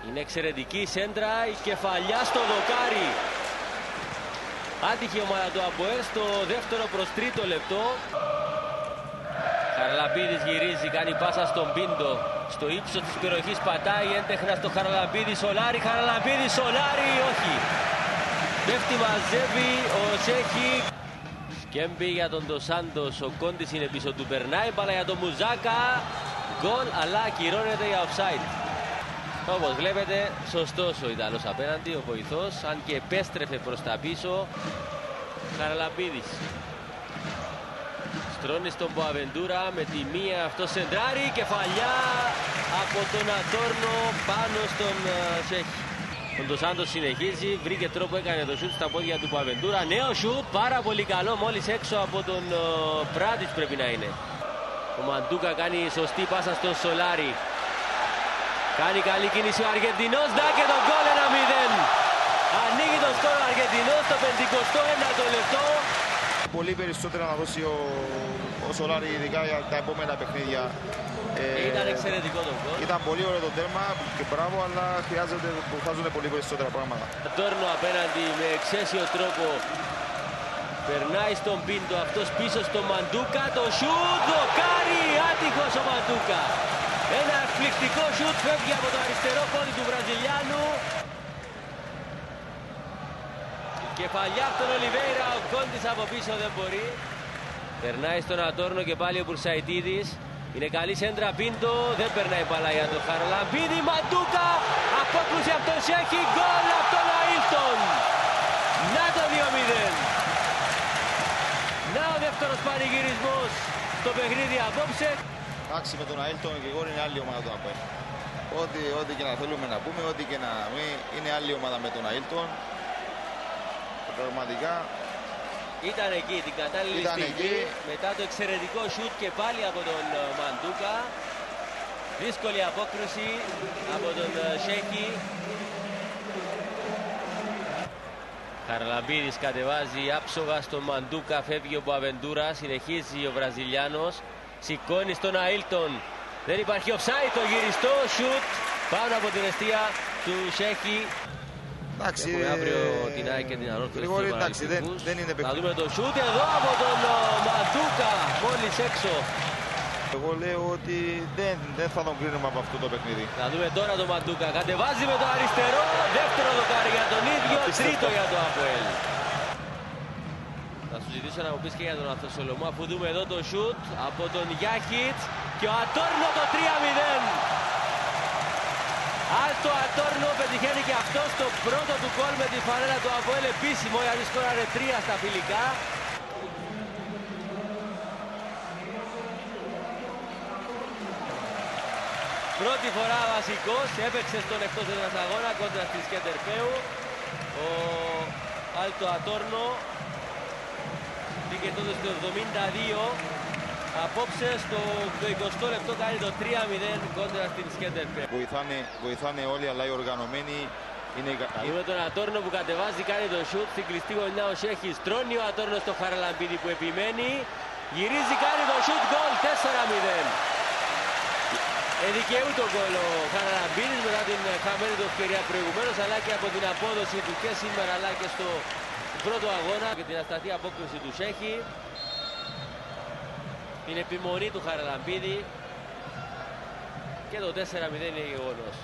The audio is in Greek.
Είναι εξαιρετική σέντρα, η κεφαλιά στο δοκάρι. Άτυχη ομάδα του ΑΠΟΕΛ στο δεύτερο προς τρίτο λεπτό. Χαραλαμπίδης γυρίζει, κάνει πάσα στον Πίντο. Στο ύψος της περιοχής πατάει έντεχνα στο Χαραλαμπίδη. Σολάρι, Χαραλαμπίδη, Σολάρι, όχι. Πέφτει, μαζεύει ο Σέχη. Σκέμπι για τον Ντοσάντος, ο Κόντις είναι πίσω του, περνάει μπάλα για τον Μουζάκα. Γκολ, αλλά ακυρώνεται για offside. Όπως βλέπετε, σωστός ο Ιταλός απέναντι, ο βοηθός, αν και επέστρεφε προς τα πίσω. Χαραλαμπίδης στρώνει στον Μποαβεντούρα, με τη μία αυτό σεντράρι, κεφαλιά από τον Ατόρνο πάνω στον Σέχη. Ο Ντοσάντος συνεχίζει, βρήκε τρόπο, έκανε το σουτ στα πόδια του Μποαβεντούρα. Νέο σουτ, πάρα πολύ καλό, μόλις έξω από τον Πράτιτς πρέπει να είναι. Ο Μαντούκα κάνει σωστή πάσα στον Σολάρι. Κάνει καλή κίνηση ο Αργεντινός, δά και τον γκολ 1-0. Ανοίγει το σκορ ο Αργεντινός στο 51ο λεπτό. Πολύ περισσότερα να δώσει ο Σολάρι, ειδικά για τα επόμενα παιχνίδια. Ήταν εξαιρετικό το γκολ. Ήταν πολύ ωραίο το τέρμα και μπράβο, αλλά χρειάζονται πολύ περισσότερα πράγματα. Τόρνο απέναντι με εξαίσιο τρόπο. Περνάει στον Πίντο, αυτός πίσω στο Μαντούκα, το σουτ, δοκάρι, άτυχος ο Μαντούκα. Ένα εκπληκτικό σουτ, φεύγει από το αριστερό πόδι του Βραζιλιάνου. Κεφαλιά από τον Ολιβέιρα, ο Κόντις από πίσω δεν μπορεί. Περνάει στον Ατόρνο και πάλι ο Μπουρσαϊτίδης. Είναι καλή σέντρα, Πίντο, δεν περνάει μπάλα για τον Χαραλαμπίδη. Μαντούκα, απόκρουση από τον Σέχη, γκολ από τον Αίλτον. Να το 2-0. Να ο δεύτερος πανηγυρισμός στο παιχνίδι απόψε. Εντάξει, με τον Αίλτον και εγώ είναι άλλη ομάδα του ΑΠΟΕΛ. Ό,τι και να θέλουμε να πούμε, ό,τι και να μην, είναι άλλη ομάδα με τον Αίλτον. Πραγματικά ήταν εκεί την κατάλληλη στιγμή, μετά το εξαιρετικό σουτ και πάλι από τον Μαντούκα. Δύσκολη απόκριση από τον Σέχη. Χαραλαμπίδης κατεβάζει άψογα στον Μαντούκα, φεύγει ο Μποαβεντούρα, συνεχίζει ο Βραζιλιάνος. Σηκώνει στον Αίλτον, δεν υπάρχει offside, το γυριστό σουτ πάνω από την αιστεία του Σέχη. Έχουμε αύριο την ΑΕΚ και την ανόρθωση του Παναθηναϊκού. Θα δούμε το σουτ εδώ από τον Μαντούκα, μόλις έξω. Εγώ λέω ότι δεν θα τον κρίνουμε από αυτό το παιχνίδι. Θα δούμε τώρα τον Μαντούκα, κατεβάζει με το αριστερό, δεύτερο δοκάρι για τον ίδιο, τρίτο για το ΑΠΟΕΛ. Θα σου ζητήσω να μου πεις και για τον Αθωσολομό, αφού δούμε εδώ το σουτ από τον Γιάχιτς και ο Ατόρνο το 3-0. Άλτο Ατόρνο πετυχαίνει και αυτό το πρώτο του γκολ με τη φανέλα του ΑΠΟΕΛ επίσημο, γιατί σκόραρε 3 στα φιλικά. Πρώτη φορά βασικός, έπαιξε στον εκτός έδρας αγώνα κόντρα στη Σκέντερπέου. Ο Άλτο Ατόρνο μπήκε τότε στο 72. Απόψε στο 20 λεπτό κάνει το 3-0 κόντρα στην Σκέντερπέου. Βοηθάνε όλοι, αλλά οι οργανωμένοι είναι... Δούμε τον Ατόρνο που κατεβάζει, κάνει το σουτ στην κλειστή γωνιά, ο Σέχης τρώνει ο Ατόρνο στο Χαραλαμπίδη που επιμένει. Γυρίζει, κάνει το σουτ, γκολ, 4-0. Δικαιούται το γκολ ο Χαραλαμπίδης μετά την χαμένη του ευκαιρία προηγουμένως, αλλά και από την απόδοση του και σήμερα αλλά και στο πρώτο αγώνα και την ασταθή απόκριση του Σέχη. Την επιμονή του Χαραλαμπίδη και το 4-0 είναι γεγονός.